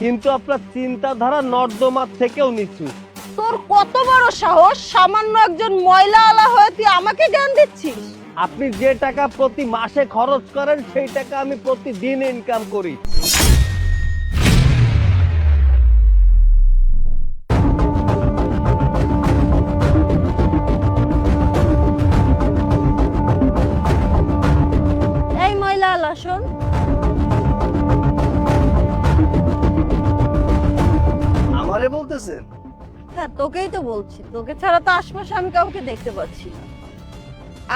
কিন্তু আপনার চিন্তাধারা নর্দমার থেকেও নিচু। তোর কত বড় সাহস, সামান্য একজন ময়লা আলা হয়ে তুই আমাকে জ্ঞান দিচ্ছিস? আপনি যে টাকা প্রতি মাসে খরচ করেন সেই টাকা আমি প্রতিদিন ইনকাম করি। এই ময়লা আলা শোন, আমারে বলতেছেন? হ্যাঁ তোকেই তো বলছি, তোকে ছাড়া তো আশপাশে আমি কাউকে দেখতে পাচ্ছি না।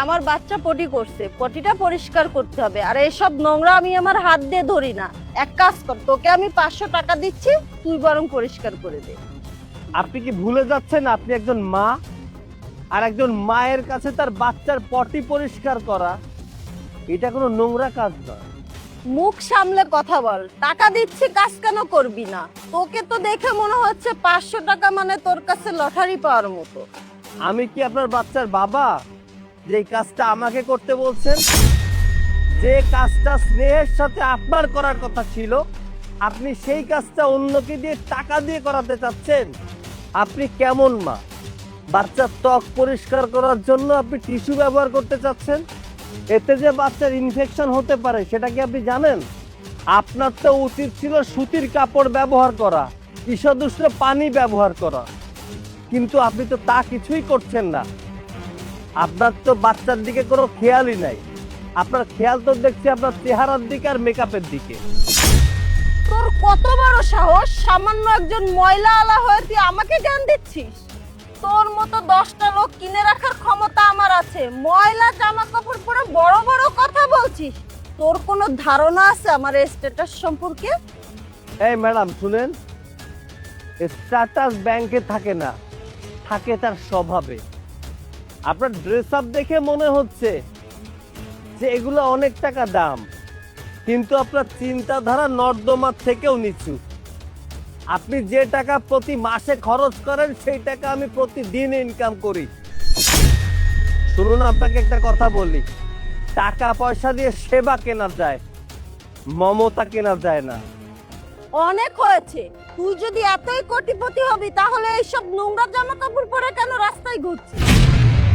আমার বাচ্চা পটি করছে, পটিটা পরিষ্কার করতে হবে, আর এসব নোংরা আমি আমার হাত দিয়ে ধরি না। এক কাজ কর, তোকে আমি 500 টাকা দিচ্ছি, তুই বরং পরিষ্কার করে দে। আপনি কি ভুলে যাচ্ছেন আপনি একজন মা? আর একজন মায়ের কাছে তার বাচ্চার পটি পরিষ্কার করা এটা কোনো নোংরা কাজ নয়। মুখ সামলে কথা বল, টাকা দিচ্ছি কাজ কেন করবি না? তোকে তো দেখে মনে হচ্ছে 500 টাকা মানে তোর কাছে লটারি পাওয়ার মতো। আমি কি আপনার বাচ্চার বাবা যে কাজটা আমাকে করতে বলছেন? যে কাজটা স্নেহের সাথে আপনার করার কথা ছিল আপনি সেই কাজটা অন্যকে দিয়ে টাকা দিয়ে করাতে চাচ্ছেন। আপনি কেমন মা? বাচ্চার ত্বক পরিষ্কার করার জন্য আপনি টিস্যু ব্যবহার করতে চাচ্ছেন, এতে যে বাচ্চার ইনফেকশন হতে পারে সেটা কি আপনি জানেন? আপনার তো উচিত ছিল সুতির কাপড় ব্যবহার করা, ঈষদুষ্ণ পানি ব্যবহার করা, কিন্তু আপনি তো তা কিছুই করছেন না। আপনার তো বাচ্চার দিকে কোনো খেয়ালই নাই। আপনার খেয়াল তো দেখছি আপনার চেহারার দিকে আর মেকআপের দিকে। তোর কত বড় সাহস, সামান্য একজন ময়লা আলা হয়ে তুই আমাকে জ্ঞান দিচ্ছিস? তোর মতো 10টা লোক কিনে রাখার ক্ষমতা আমার আছে, ময়লা জামা কাপড় পরে বড় বড় কথা বলছিস? তোর কোনো ধারণা আছে আমার স্ট্যাটাস সম্পর্কে? এই ম্যাডাম শুনেন, স্ট্যাটাস ব্যাংকে থাকে না, থাকে তার স্বভাবে। আপনার ড্রেস আপ দেখে মনে হচ্ছে যে এগুলো অনেক টাকা দাম, কিন্তু আপনার চিন্তাধারা নর্দমার থেকেও নিচু। আপনি যে টাকা প্রতি মাসে খরচ করেন সেই টাকা আমি প্রতিদিন ইনকাম করি। শুনুন, আপনাকে একটা কথা বলি, টাকা পয়সা দিয়ে সেবা কেনা যায়, মমতা কেনা যায় না। অনেক হয়েছে, তুই যদি এতই কোটিপতি হবি তাহলে এইসব নোংরা জামা কাপড় পরে কেন রাস্তায় ঘুরছিস?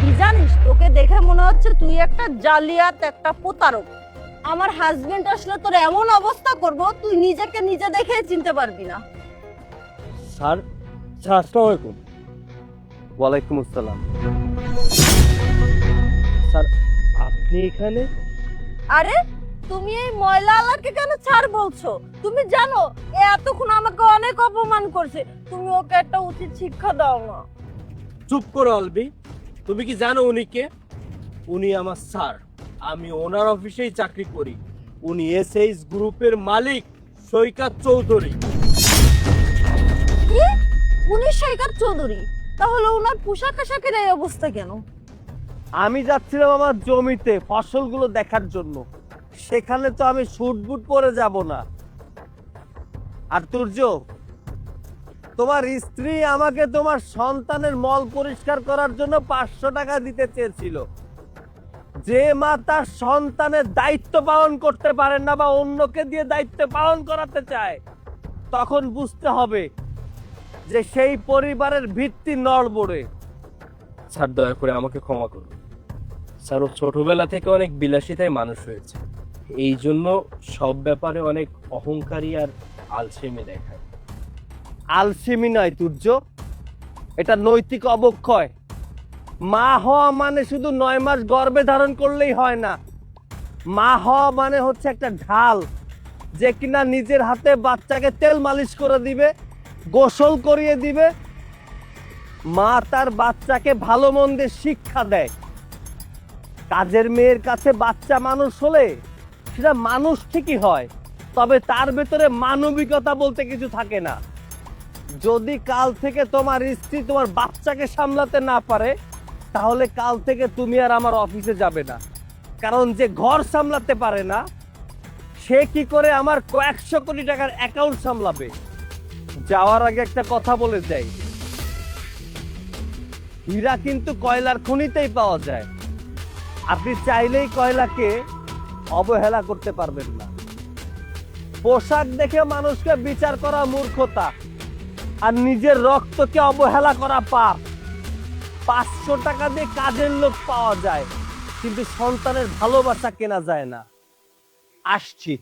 কি জানিস, তোকে দেখে মনে হচ্ছে তুই একটা জালিয়াত, একটা প্রতারক। আমার হাজবেন্ড আসলে তোর এমন অবস্থা করব তুই নিজেকে নিজে দেখে চিনতে পারবি না। স্যার, স্যার আসসালামু আলাইকুম। ওয়ালাইকুম আসসালাম। স্যার আপনি এখানে? আরে তুমি এই ময়লা আলাকে কেন ছাড় বলছো? তুমি জানো এ এতক্ষণ আমাকে অনেক অপমান করছে, তুমি ওকে একটা উচিত শিক্ষা দাও না। চুপ করো অলবি, তুমি কি জানো উনি কে? উনি আমার স্যার, আমি ওনার অফিসেই চাকরি করি। উনি এসএইচ গ্রুপের মালিক সৈকত চৌধুরী। কি? উনি সৈকত চৌধুরী? তাহলে ওনার পোশাক আশাকের এই অবস্থা কেন? আমি যাচ্ছিলাম আমার জমিতে ফসলগুলো দেখার জন্য, সেখানে তো আমি স্যুট বুট পরে যাব না। আর তুর্য, তোমার স্ত্রী আমাকে তোমার সন্তানের মল পরিষ্কার করার জন্য 500 টাকা দিতে চেয়েছিল। যে মা তার সন্তানের দায়িত্ব পালন করতে পারেন না বা অন্যকে দিয়ে দায়িত্ব পালন করাতে চায়, তখন বুঝতে হবে যে সেই পরিবারের ভিত্তি নড়বড়ে। স্যার দয়া করে আমাকে ক্ষমা করুন। স্যার ও ছোটবেলা থেকে অনেক বিলাসিতায় মানুষ হয়েছে, এই জন্য সব ব্যাপারে অনেক অহংকারী আর আলসেমি দেখায়। আলসেমি নয় তুর্য, এটা নৈতিক অবক্ষয়। মা হওয়া মানে শুধু 9 মাস গর্ভে ধারণ করলেই হয় না। মা হওয়া মানে হচ্ছে একটা ঢাল, যে কিনা নিজের হাতে বাচ্চাকে তেল মালিশ করে দিবে, গোসল করিয়ে দিবে। মা তার বাচ্চাকে ভালো মন্দের শিক্ষা দেয়। কাজের মেয়ের কাছে বাচ্চা মানুষ হলে সেটা মানুষ ঠিকই হয়, তবে তার ভেতরে মানবিকতা বলতে কিছু থাকে না। যদি কাল থেকে তোমার স্ত্রী তোমার বাচ্চাকে সামলাতে না পারে, তাহলে কাল থেকে তুমি আর আমার অফিসে যাবে না। কারণ যে ঘর সামলাতে পারে না সে কি করে আমার কয়েকশো কোটি টাকার অ্যাকাউন্ট সামলাবে? যাওয়ার আগে একটা কথা বলে যাই, হীরা কিন্তু কয়লার খনিতেই পাওয়া যায়। আপনি চাইলেই কয়লাকে অবহেলা করতে পারবেন না। পোশাক দেখে মানুষকে বিচার করা মূর্খতা, আর নিজের রক্তকে অবহেলা করা পাপ। 500 টাকা দিয়ে কাজের লোক পাওয়া যায়, কিন্তু সন্তানের ভালোবাসা কেনা যায় না। আসছি।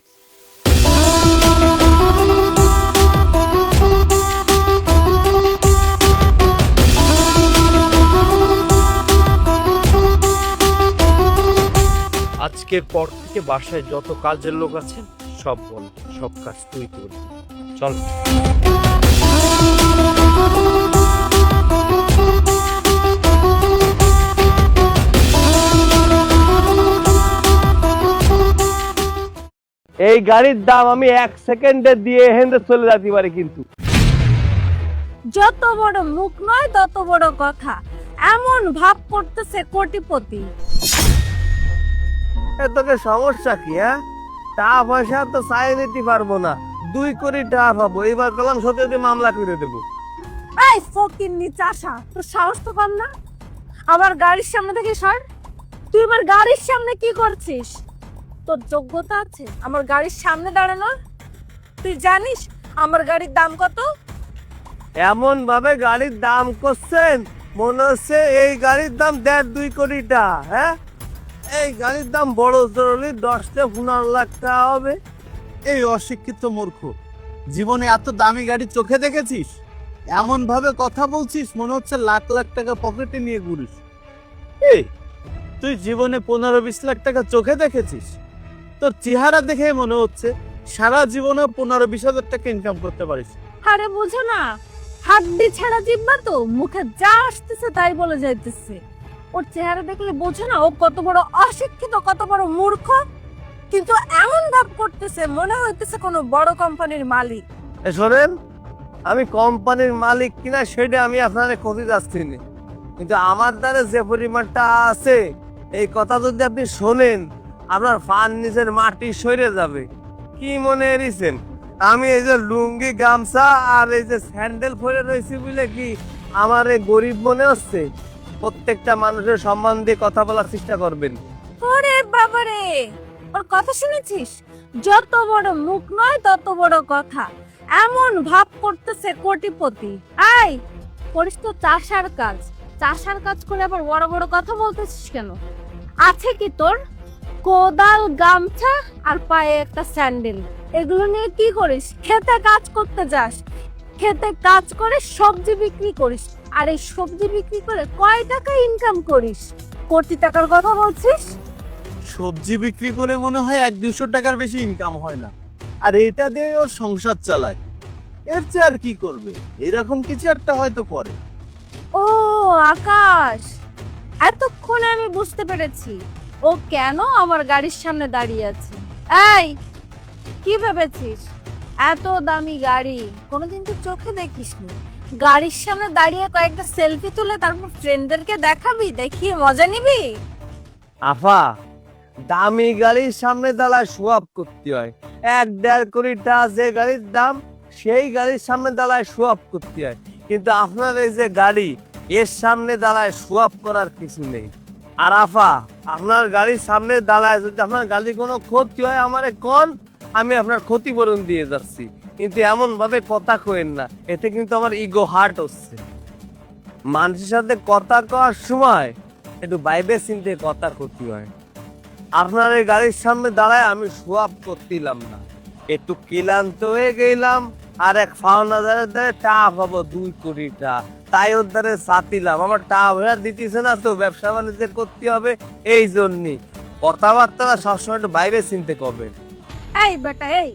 আজকের পর থেকে বাসায় যত কাজের লোক আছেন সব বন্ধ, সব কাজ তুই করবি। চল। এই গাড়ির দাম আমি 1 সেকেন্ডে দিয়ে হেন্দে চলে যেতে পারি, কিন্তু যত বড় মুখ নয় তত বড় কথা, এমন ভাব করতেছে কোটিপতি। তোকে সমস্যা কি? হ্যাঁ, টাকা পয়সা তো চাই নিতে পারবো না, 2 কোটি টাকা পাবো। এবার কলাম সত্যি মামলা করে দেবো। এই ফকিন্নি চাষা, তোর সাহস তো কম না? আমার গাড়ির সামনে থেকে সর। তুই আমার গাড়ির সামনে কি করছিস? তোর যোগ্যতা আছে আমার গাড়ির সামনে দাঁড়ানোর? তুই জানিস আমার গাড়ির দাম কত? এমন ভাবে গাড়ির দাম করছেন মনে হচ্ছে এই গাড়ির দাম 1.5-2 কোটি টাকা। হ্যাঁ, এই গাড়ির দাম বড় জরুরি 10-15 লাখ টাকা হবে। এই অশিক্ষিত মূর্খ, জীবনে এত দামি গাড়ি চোখে দেখেছিস? এমন ভাবে কথা বলছিস মনে হচ্ছে লাখ লাখ টাকা পকেটে নিয়ে ঘুরিস। এই, তুই জীবনে 15-20 লাখ টাকা চোখে দেখেছিস? তোর চেহারা দেখে মনে হচ্ছে সারা জীবনে 15-20 হাজার টাকা ইনকাম করতে পারিস। আরে বুঝো না, হাড্ডি ছাড়া জিব্বা তো, মুখে যা আসতেছে তাই বলে যাইতেছে। ওর চেহারা দেখলে বোঝো না ও কত বড় অশিক্ষিত, কত বড় মূর্খ। কিন্তু এমন ভাব করতেছে মনে হইতেছে কোনো বড় কোম্পানির মালিক। শোনেন, আমি কোম্পানির মালিক কিনা সেটা আমি আপনাদের ক্ষতি যাচ্ছি না, কিন্তু আমার দ্বারা যে পরিমাণটা আছে এই কথা যদি আপনি শোনেন আপনার ফান নিচের মাটি সরে যাবে। কি মনে এরিছেন আমি এই যে লুঙ্গি গামছা আর এই যে স্যান্ডেল পরে রয়েছি বলে কি আমার এই গরিব মনে হচ্ছে? প্রত্যেকটা মানুষের সম্মান দিয়ে কথা বলার চেষ্টা করবেন। ওরে বাবারে, ওর কথা শুনেছিস? যত বড় মুখ নয় তত বড় কথা, এমন ভাব করতেছে কোটিপতি। আই করিস তো চাষার কাজ, চাষার কাজ করে আবার বড় বড় কথা বলতেছিস কেন? আছে কি তোর? কোদাল, গামছা আর পায়ে একটা স্যান্ডেল, এগুলো নিয়ে কি করিস? খেতে কাজ করতে যাস, খেতে কাজ করে সবজি বিক্রি করিস, আর এই সবজি বিক্রি করে কয় টাকা ইনকাম করিস? কোটি টাকার কথা বলছিস? সবজি বিক্রি করে মনে হয় 100-200 টাকার বেশি ইনকাম হয় না, আর এটা দিয়ে ওর সংসার চালায়। এর চেয়ে আর কি করবে? এরকম কিছু একটা হয়তো করে। ও আকাশ, এতক্ষণে আমি বুঝতে পেরেছি ও কেন আমার গাড়ির সামনে দাঁড়িয়ে আছে। এই, কি ভেবেছিস এত দামি গাড়ি কোনোদিন তো চোখে দেখিসনি? গাড়ির সামনে দাঁড়িয়ে কয়েকটা সেলফি তুলে তারপর ফ্রেন্ডদেরকে দেখাবি, দেখিয়ে মজা নিবি? আফা, দামি গাড়ির সামনে দাঁড়ায় সোয়াব করতে হয়। 1-1.5 কোটি টাকা যে গাড়ির দাম সেই গাড়ির সামনে দাঁড়ায় সোয়াব করতে হয়, কিন্তু আপনার এই যে গাড়ি এর সামনে দাঁড়ায় সোয়াব করার কিছু নেই। আর আফা, আপনার গাড়ির সামনে দাঁড়ায় যদি আপনার গাড়ি কোনো ক্ষতি হয় আমারে কোন, আমি আপনার ক্ষতিপূরণ দিয়ে যাচ্ছি, কিন্তু এমন ভাবে কথা কইেন না, এতে কিন্তু আমার ইগো হার্ট হচ্ছে। মানুষের সাথে কথা কওয়ার সময় একটু বাইবে চিন্তে কথা ক্ষতি হয়। আপনার এই গাড়ির সামনে দাঁড়ায় আমি সোয়াব করতিলাম না, একটু ক্লান্ত হয়ে গেলাম, আর এক ফাউন্ডারের দ্বারা টাকা পাবো 2 কোটি টাকা, তাই ওর দ্বারা চাতিলাম। আমার টাকা ভেড়া দিতেছে না, তো ব্যবসা বাণিজ্য করতে হবে, এই জন্যই কথাবার্তা সবসময় একটু বাইরে চিনতে করবেন। এই বেটা, এই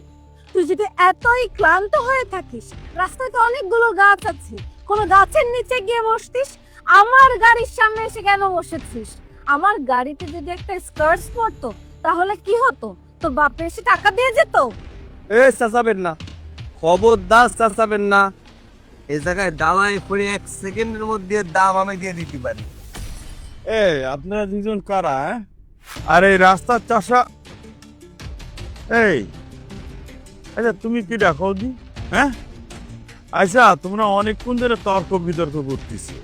তুই যদি এতই ক্লান্ত হয়ে থাকিস, রাস্তায় তো অনেকগুলো গাছ আছে, কোন গাছের নিচে গিয়ে বসতিস। আমার গাড়ির সামনে এসে কেন বসেছিস? আমার গাড়িতে যদি একটা স্কার্টস পরতো তাহলে কি হতো? তোর বাপে এসে টাকা দিয়ে যেত। এ চাচাবেন না, খবরদার চাচাবেন না। এই জায়গায় দাওয়ায় পড়ে 1 সেকেন্ডের মধ্যে দাম আমি দিয়ে দিতে পারি। আপনারা দুজন কারা? আর এই রাস্তার চাষা, এই আচ্ছা তুমি কি ডাকো দি? হ্যাঁ আচ্ছা, তোমরা অনেকক্ষণ ধরে তর্ক বিতর্ক করতেছো,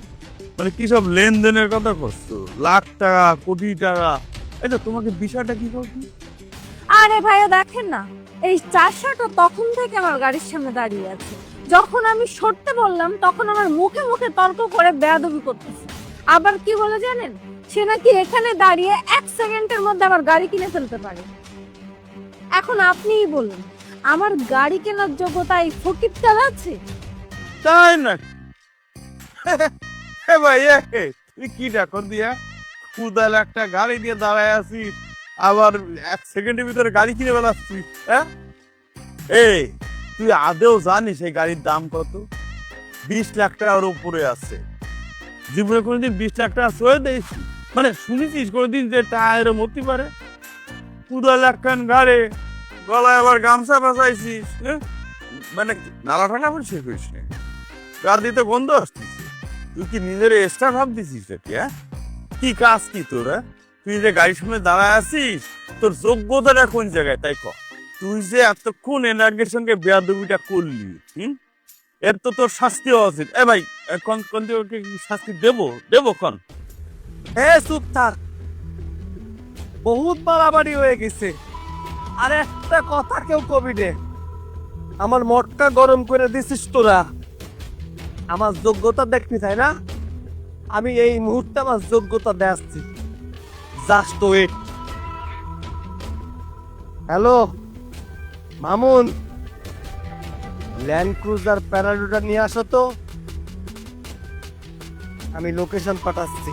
মানে কি সব লেনদেনের কথা করছো, লাখ টাকা, কোটি টাকা। আচ্ছা তোমাকে বিষয়টা কি করবি? আরে ভাইয়া দেখেন না, এই 400টা তখন থেকে আমার গাড়ির সামনে দাঁড়িয়ে আছে। যখন আমি সরতে বললাম তখন আমার মুখে মুখে তর্ক করে বেয়াদবি করতেছে। আবার কি বলে জানেন, সে নাকি এখানে দাঁড়িয়ে 1 সেকেন্ডের মধ্যে আমার গাড়ি কিনে ফেলতে পারে। এখন আপনিই বলুন, আমার গাড়ি কেনার যোগ্যতা এই ফকিরটার আছে? তাই না? হে ভাই, তুই কি ডাকো দিয়া কুদাল একটা গাড়ি নিয়ে দাঁড়ায় আছিস, আবার 1 সেকেন্ডের ভিতরে গাড়ি কিনে বেলাচ্ছিস? হ্যাঁ, এই তুই আদেও জানিস এই গাড়ির দাম কত? 20 লাখ টাকার উপরে আছে। জীবনে কোনোদিন 20 লাখ টাকা সয়ে দিস মানে শুনেছিস কোনোদিন যে টায়ার মরতে পারে? কুদাল একখান গাড়ি, গলায় আবার গামছা বাঁচাইছিস, মানে নালা টাকা পরিষ্কার করিস না, গাড়িতে গন্ধ আসতেছে। তুই কি নিজের এক্সট্রা ভাব দিছিস নাকি? হ্যাঁ, কি কাজ কি তোর? তুই যে গাড়ির সামনে দাঁড়ায় আছিস, তোর যোগ্যতাটা কোন জায়গায় তাই কর। তুই যে এতক্ষণ এনার্গের সঙ্গে বেয়াদবিটা করলি, এর তো তোর শাস্তি হওয়া উচিত। এ ভাই, কোন শাস্তি দেবো কোন? চুপ থাক, বহুত বাড়াবাড়ি হয়ে গেছে। আর একটা কথা কেউ কবি রে, আমার মটকা গরম করে দিছিস তোরা। আমার যোগ্যতা দেখবি তাই না? আমি এই মুহূর্তে আমার যোগ্যতা দেখাচ্ছি, just wait. Hello Mamun, land cruiser প্যারাডোটা নিয়ে আসো তো, আমি লোকেশন পাঠাচ্ছি।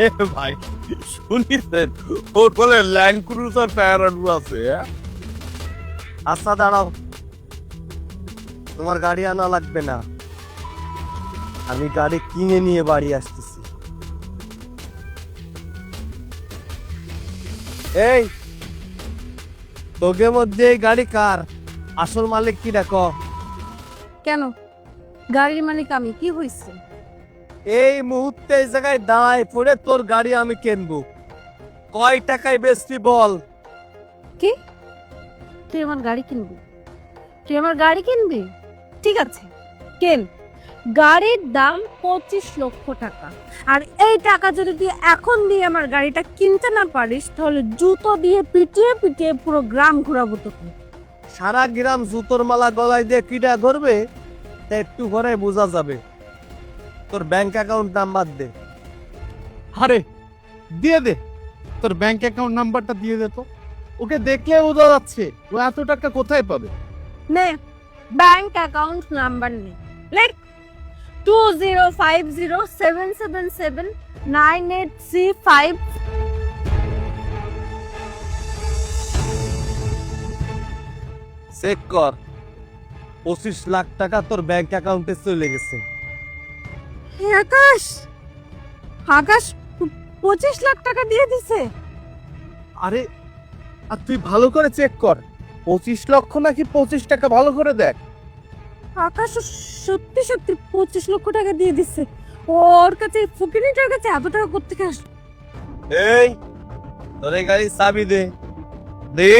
এ ভাই, শুনিছেন ওর বলে ল্যান্ড ক্রুজার প্যারাডু আছে? আচ্ছা দাঁড়াও, তোমার গাড়ি আনা লাগবে না, আমি গাড়ি কিনে নিয়ে বাড়ি আসতেছি। এই তোকে মধ্যে এই গাড়ি কার? আসল মালিক কি দেখো? কেন, গাড়ির মালিক আমি, কি হয়েছে? এই মুহূর্তে এই জায়গায় দাঁড়ায় পড়ে তোর গাড়ি আমি কিনবো। কয় টাকায় বেচবি বল? কি, তুই আমার গাড়ি কিনবি? তুই আমার গাড়ি কিনবি? ঠিক আছে, কেন। গাড়ির দাম 25 লক্ষ টাকা। আর এই টাকা যদি তুই এখন দিয়ে আমার গাড়িটা কিনতে না পারিস, তাহলে জুতো দিয়ে পিটিয়ে পিটিয়ে পুরো গ্রাম ঘোরাবো তোকে। সারা গ্রাম জুতোর মালা গলায় দিয়ে কিটা করবে তা একটু ঘরে বোঝা যাবে। তোর ব্যাংক অ্যাকাউন্ট নাম্বার দে। আরে দিয়ে দে, তোর ব্যাংক অ্যাকাউন্ট নাম্বারটা দিয়ে দে তো। ওকে দেখলে বোঝা যাচ্ছে ও এত টাকা কোথায় পাবে। নে, ব্যাংক অ্যাকাউন্ট নাম্বার নে, লেখ 2050777983 চেক কর, 25 লাখ টাকা তোর ব্যাংক অ্যাকাউন্টে চলে গেছে। আকাশ, আকাশ 25 লাখ টাকা দিয়ে দিছে। আরে আর তুই ভালো করে চেক কর, 25 লক্ষ নাকি 25 টাকা, ভালো করে দেখ। আকাশ সত্যি সত্যি 25 লক্ষ টাকা দিয়ে দিচ্ছে। ওর কাছে, ফকিনিটার কাছে এত টাকা কোত্থেকে আসলো? এই তোর এই গাড়ির চাবি দে। দে।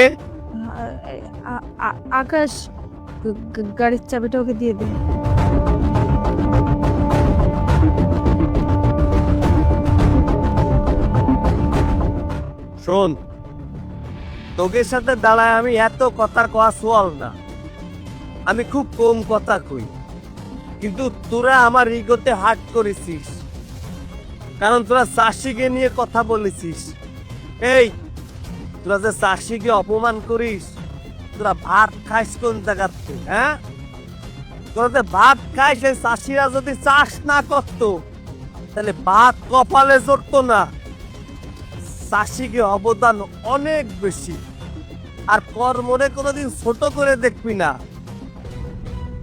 আকাশ, গাড়ির চাবিটা ওকে দিয়ে দে। শোন, তোদের সাথে দাঁড়ায় আমি এত কথা কওয়া সোয়াল না, আমি খুব কম কথা কই, কিন্তু তোরা আমার ইগোতে হাট করেছিস, কারণ তোরা চাষিকে নিয়ে কথা বলেছিস। এই তোরা যে চাষিকে অপমান করিস, তোরা ভাত খাইস কোন জায়গাতে? হ্যাঁ, তোরা যে ভাত খাইস, সেই চাষিরা যদি চাষ না করতো তাহলে ভাত কপালে জড়তো না। চাষিকে অবদান অনেক বেশি, আর কর্মরে কোনোদিন ছোট করে দেখবি না।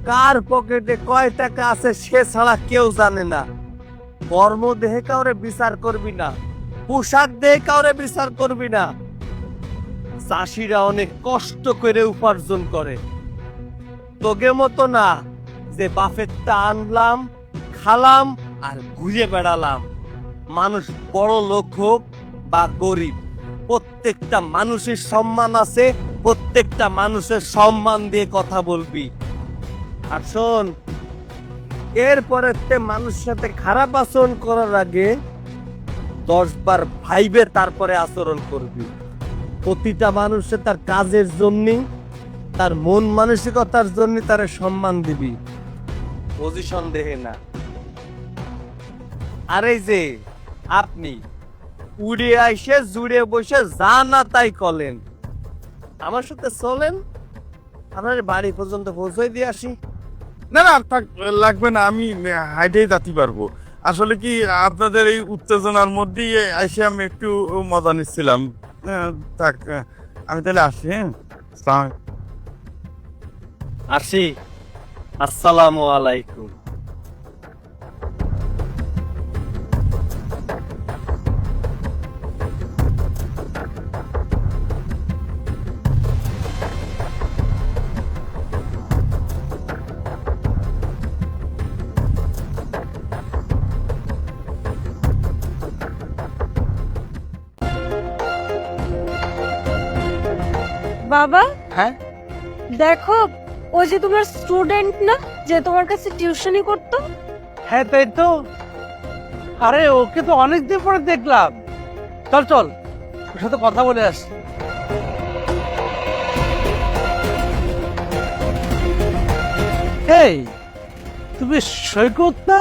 কার পকেটে কয় টাকা আছে সে ছাড়া কেউ জানে না। কর্ম দেহে কাউরে বিচার করবি না, পোশাক দেহে কাউরে বিচার করবি না। চাষিরা অনেক কষ্ট করে উপার্জন করে, তোকে মতো না যে বাফেরটা আনলাম, খালাম আর ঘুরে বেড়ালাম। মানুষ বড় লোক হোক বা গরিব, প্রত্যেকটা মানুষের সম্মান আছে, প্রত্যেকটা মানুষের সম্মান দিয়ে কথা বলবি। আর শোন, এরপরে মানুষের সাথে খারাপ আচরণ করার আগে 10 বার ভাইবে তারপরে আচরণ করবি। প্রতিটা মানুষের তার কাজের জন্য তার মন মানসিকতার জন্য তারে সম্মান দিবি, পজিশন দেহে না। আরে যে আপনি উড়ে আইসে জুড়ে বসে যা না তাই কলেন, আমার সাথে চলেন, আপনার বাড়ি পর্যন্ত পৌঁছে দিয়ে আসি। না না থাক, লাগবে না, আমি হাইটেই যেতে পারবো। আসলে কি আপনাদের এই উত্তেজনার মধ্যেই এসে আমি একটু মজা নিচ্ছিলাম। থাক, আমি তাহলে আসি। হ্যাঁ, আসসালামু আলাইকুম। আসি। আসসালামু আলাইকুম। বাবা হ্যাঁ দেখো, ও যে তোমার স্টুডেন্ট না, যে তোমার কাছে টিউশনি করতো। হ্যাঁ তাই তো। আরে ওকে তো অনেকদিন পরে দেখলাম। চল চল, ওর সাথে কথা বলে আসি। এই তুমি সৈকত না?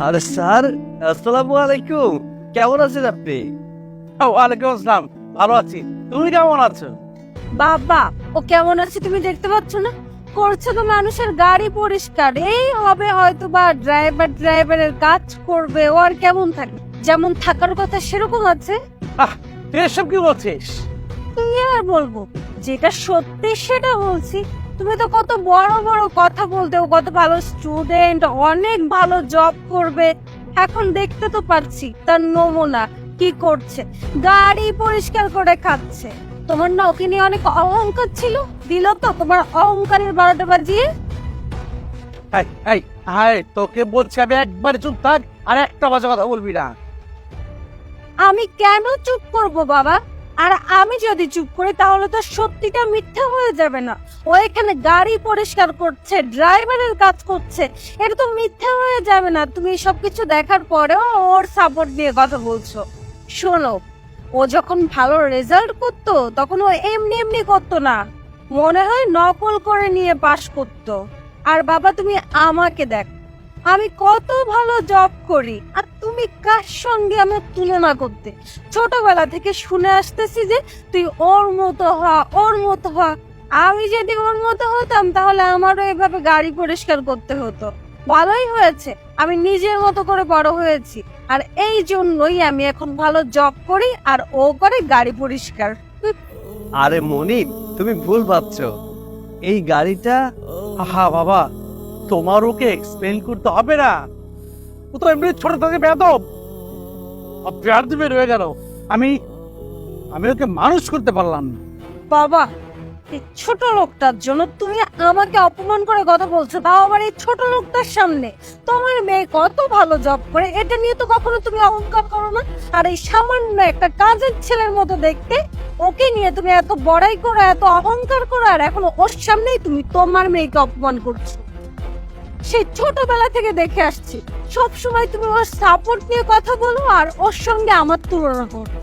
আরে স্যার, আসসালামু আলাইকুম। কেমন আছেন আপনি? ওয়ালাইকুম আসসালাম, ভালো আছি। তুমি কেমন আছো? বাবা ও কেমন আছে তুমি দেখতে পাচ্ছ না? করছে তো মানুষের গাড়ি পরিষ্কার। এই হবে হয়তো বা ড্রাইভারের কাজ করবে। ও আর কেমন থাকে, যেমন থাকার কথা সেরকম আছে। তুই এসব কি বলছিস? কি আর বলবো, যেটা সত্যি সেটা বলছি। তুমি তো কত বড় বড় কথা বলতে, ও কত ভালো স্টুডেন্ট, অনেক ভালো জব করবে। এখন দেখতে তো পাচ্ছি তার নমুনা কি করছে, গাড়ি পরিষ্কার করে খাচ্ছে। তোমার না ওকে নিয়ে অনেক অহংকার ছিল, দিল তো তোমার অহংকারের 12টা বাজিয়ে। হাই তোকে বলছি আমি একবার চুপ থাক, আর একটা বাজে কথা বলবি না। আমি কেন চুপ করব বাবা? আর আমি যদি চুপ করি তাহলে তো সত্যিটা মিথ্যা হয়ে যাবে না। ও এখানে গাড়ি পরিষ্কার করছে, ড্রাইভারের কাজ করছে, এটা তো মিথ্যা হয়ে যাবে না। তুমি সবকিছু দেখার পরেও ওর সাপোর্ট দিয়ে কথা বলছো। শোনো, ও যখন ভালো রেজাল্ট করতো তখন ও এমনি এমনি করতো না, মনে হয় নকল করে নিয়ে পাশ করতো। আর বাবা তুমি আমাকে দেখ, আমি কত ভালো জব করি, আর তুমি কার সঙ্গে আমার তুলনা করতে? ছোটবেলা থেকে শুনে আসতেছি যে তুই ওর মতো হ, ওর মতো হ। আমি যদি ওর মতো হতাম তাহলে আমারও এভাবে গাড়ি পরিষ্কার করতে হতো। ভালোই হয়েছে আমি নিজের মতো করে বড় হয়েছি, আর এই জন্যই আমি এখন ভালো জব করি আর ও করে গাড়ি পরিষ্কার। আরে মনিব, তুমি ভুল ভাবছো। এই গাড়িটা আহা বাবা, তোমার ওকে এক্সপ্লেন করতে হবে না। ও তো এমনি ছোট থেকে বেয়াদব, বেয়াদবি রয়ে গেল। আমি ওকে মানুষ করতে পারলাম না। বাবা, এই ছোট লোকটার জন্য তুমি আমাকে অপমান করে কথা বলছো, তাও আবার এই ছোট লোকটার সামনে। তোমার মেয়ে কত ভালো জব করে, এটা নিয়ে তো কখনো তুমি অহংকার করো না। আর এই সামান্য একটা কাজের ছেলের মতো দেখতে ওকে নিয়ে তুমি এত বড়াই করো, এত অহংকার করো, আর এখন ওর সামনেই তুমি তোমার মেয়েকে অপমান করছো। সেই ছোটবেলা থেকে দেখে আসছি, সব সময় তুমি ওর সাপোর্ট নিয়ে কথা বলো আর ওর সঙ্গে আমার তুলনা করো।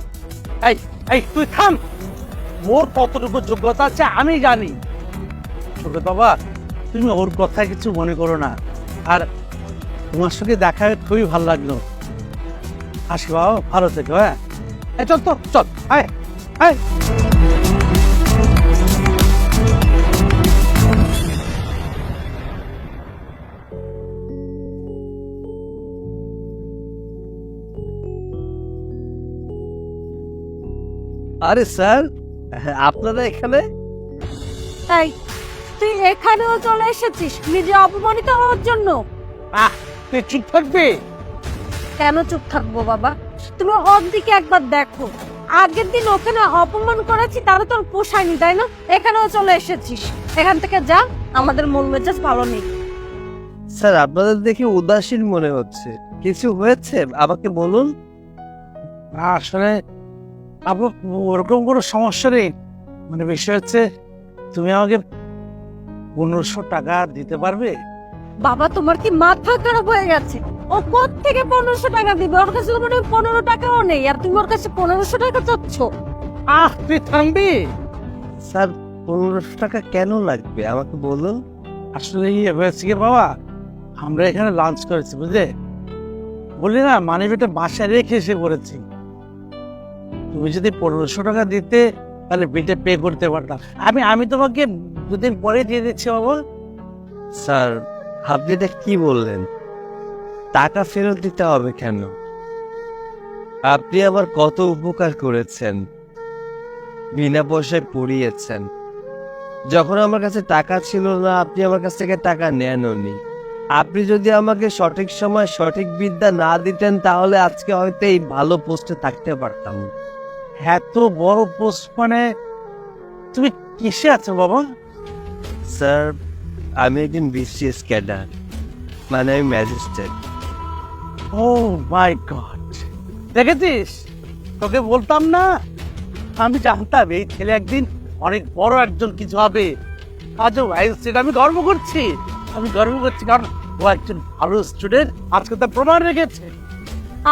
এই তুই থাম, ওর কতটুকু যোগ্যতা আছে আমি জানি। ছোট বাবা, তুমি ওর কথা কিছু মনে করো না। আর তোমার সঙ্গে দেখা হয়ে খুবই ভালো লাগলো। আসি বাবা, ভালো থেকো। হ্যাঁ, চল তো, চল। আয় আয়। আরে স্যার, আপনারা এখানে? তাই তুই এখানেও চলে এসেছিস নিজে অপমানিত হওয়ার জন্য? তুই চুপ থাকবি? কেন চুপ থাকবো বাবা? তুমি ওর দিকে একবার দেখো, আগের দিন ওখানে অপমান করেছি তারা তোর পোষায়নি, তাই না? এখানেও চলে এসেছিস, এখান থেকে যা, আমাদের মন মেজাজ ভালো নেই। স্যার, আপনাদের দেখে উদাসীন মনে হচ্ছে, কিছু হয়েছে আমাকে বলুন। আসলে আপু ওরকম কোনো সমস্যা নেই। মানে বিষয় হচ্ছে, তুমি আমাকে 1500 টাকা দিতে পারবে? বাবা তোমার কি মাথা খারাপ হয়ে গেছে? ও কোত্থেকে 1500 টাকা দিবে? ওর কাছে তো মনে হয় 15 টাকাও নেই, আর তুমি ওর কাছে 1500 টাকা চাচ্ছ। তুই থামবি? স্যার, 1500 টাকা কেন লাগবে আমাকে বলুন। আসলে হয়েছে কি বাবা, আমরা এখানে লাঞ্চ করেছি বুঝলে, বলি না মানিব্যাগটা বাসায় রেখে এসে পড়েছি। তুমি যদি 1500 টাকা দিতে তাহলে বিলটা পে করতে পারতাম। আমি তোমাকে 2 দিন পরে দিয়ে দিচ্ছি বাবা। স্যার, আপনি এটা কি বললেন? টাকা ফেরত দিতে হবে কেন? আপনি আবার কত উপকার করেছেন, বিনা পয়সায় পড়িয়েছেন। যখন আমার কাছে টাকা ছিল না, আপনি আমার কাছ থেকে টাকা নেননি। আপনি যদি আমাকে সঠিক সময় সঠিক বিদ্যা না দিতেন, তাহলে আজকে হয়তো এই ভালো পোস্টে থাকতে পারতাম না। এত বড় পোস্ট মানে তুমি কিসে আছো বাবা? স্যার, আমি একজন বিসিএস ক্যাডার, মানে আমি ম্যাজিস্ট্রেট। ও মাই গড, দেখেছিস, তোকে বলতাম না, আমি জানতাম এই ছেলে একদিন অনেক বড় একজন কিছু হবে। আজও ম্যাজিস্ট্রেট, আমি গর্ব করছি কারণ ও একজন ভালো স্টুডেন্ট, আজকে তার প্রমাণ রেখেছে।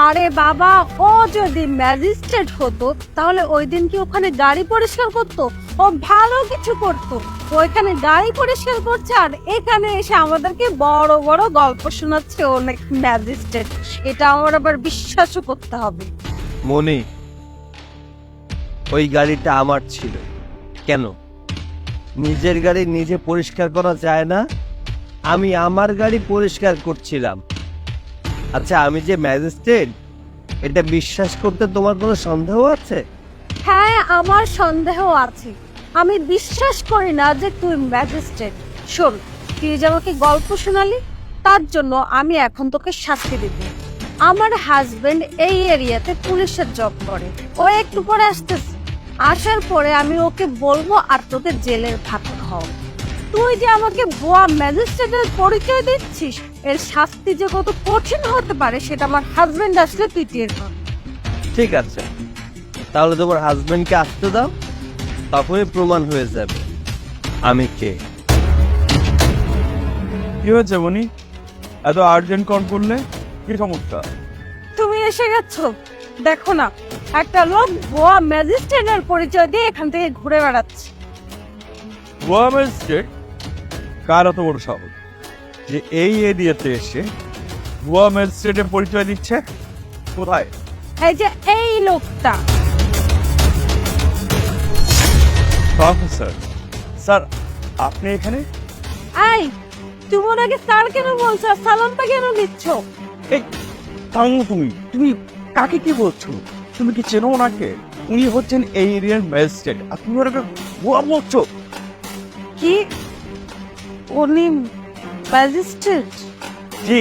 আরে বাবা, ও যদি ম্যাজিস্ট্রেট হতো তাহলে ওই দিন কি ওখানে গাড়ি পরিষ্কার করতো? ও ভালো কিছু করতো। ওইখানে গাড়ি পরিষ্কার করছে আর এখানে এসে আমাদেরকে বড় বড় গল্প শোনাচ্ছে ও নাকি ম্যাজিস্ট্রেট। এটা আমার আবার বিশ্বাসও করতে হবে। মনি, ওই গাড়িটা আমার ছিল। কেন নিজের গাড়ি নিজে পরিষ্কার করা যায় না? আমি আমার গাড়ি পরিষ্কার করছিলাম। আচ্ছা, আমি যে ম্যাজিস্ট্রেট এটা বিশ্বাস করতে তোমার কোনো সন্দেহ আছে? হ্যাঁ, আমার সন্দেহ আছে। আমি বিশ্বাস করি না যে তুই ম্যাজিস্ট্রেট। শোন, তুই যে আমাকে গল্প শোনালি, তার জন্য আমি এখন তোকে শাস্তি দেব। আমার হাজবেন্ড এই এরিয়াতে পুলিশের জব করে, ও একটু পরে আসতেছে। আসার পরে আমি ওকে বলবো আর তোকে জেলের ভাত খাও। তুই যে আমাকে ভুয়া ম্যাজিস্ট্রেটের পরিচয় দিচ্ছিস, এর শাস্তি যে কত কঠিন হতে পারে সেটা আমার হাজবেন্ড আসলে তুই টের পাবি। ঠিক আছে, তাহলে তোমার হাজবেন্ডকে আসতে দাও, তখনই প্রমাণ হয়ে যাবে আমি কে। কি হয়েছে মনি, এত আর্জেন্ট কল করলে? কি সমস্যা? তুমি এসে গেছো, দেখো না, একটা লোক ভুয়া ম্যাজিস্ট্রেটের পরিচয় দিয়ে এখান থেকে ঘুরে বেড়াচ্ছে। ভুয়া ম্যাজিস্ট্রেট? কার এত বড় সাহস যে এই এরিয়াতে এসে ভুয়া ম্যাজিস্ট্রেটের পরিচয় দিচ্ছে? কোথায়? এই যে এই লোকটা। স্যার, স্যার আপনি এখানে? এই, তুমি ওনাকে স্যার কেন বলছো, আর সালামটা কেন দিচ্ছ? এই থামো, তুমি কাকে কি বলছো? তুমি কি চেনো ওনাকে? উনি হচ্ছেন এই এরিয়ার ম্যাজিস্ট্রেট আর তুমি ওনাকে ভুয়া বলছো? কি, উনি ম্যাজিস্ট্রেট? জি,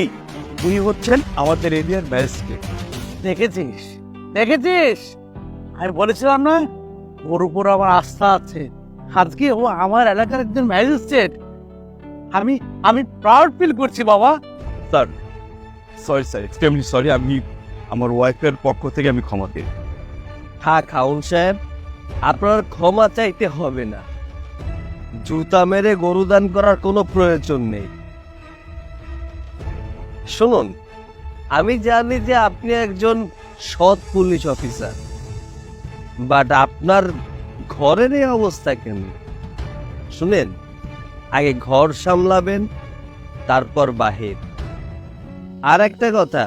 উনি হচ্ছেন আমাদের এরিয়ার ম্যাজিস্ট্রেট। দেখেছিস, আমি বলেছিলাম না ওর উপর আমার আস্থা আছে। আজকে ও আমার এলাকার একজন ম্যাজিস্ট্রেট, আমি প্রাউড ফিল করছি বাবা। স্যার, স্যার এক্সট্রিমলি সরি, আমি আমার ওয়াইফের পক্ষ থেকে আমি ক্ষমা দিই। হ্যাঁ খাউন সাহেব, আপনার ক্ষমা চাইতে হবে না। জুতা মেরে গরু দান করার কোনো প্রয়োজন নেই। শুনুন, আমি জানি যে আপনি একজন সৎ পুলিশ অফিসার, বাট আপনার ঘরের এই অবস্থা কেন? শুনেন, আগে ঘর সামলাবেন, তারপর বাহির। আর একটা কথা,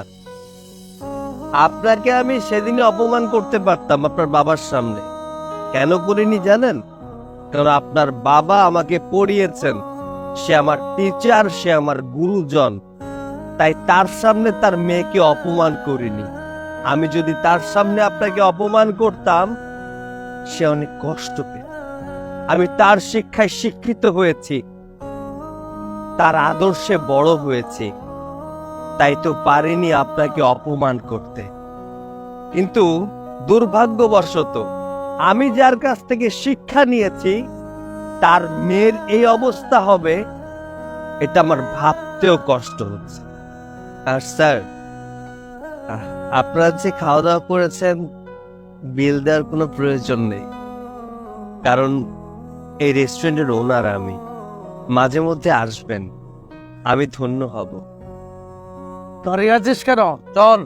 আপনাকে আমি সেদিনে অপমান করতে পারতাম আপনার বাবার সামনে। কেন করিনি জানেন? কারণ আপনার বাবা আমাকে পড়িয়েছেন, সে আমার টিচার, সে আমার গুরুজন। তাই তার সামনে তার মেয়েকে অপমান করিনি। আমি যদি তার সামনে আপনাকে অপমান করতাম, সে অনেক কষ্ট পেত। আমি তার শিক্ষায় শিক্ষিত হয়েছি, তার আদর্শে বড় হয়েছি, তাই তো পারিনি আপনাকে অপমান করতে। কিন্তু দুর্ভাগ্যবশত আমি যার কাছ থেকে শিক্ষা নিয়েছি তার মেয়ের এই অবস্থা হবে, এটা আমার ভাবতেও কষ্ট হচ্ছে। আর স্যার, আপনারা যে খাওয়া দাওয়া করেছেন, বিল দেওয়ার কোনো প্রয়োজন নেই, কারণ এই রেস্টুরেন্টের ওনার আমি। মাঝে মধ্যে আসবেন, আমি ধন্য হব। দাঁড়িয়ে আছিস কেন? চল।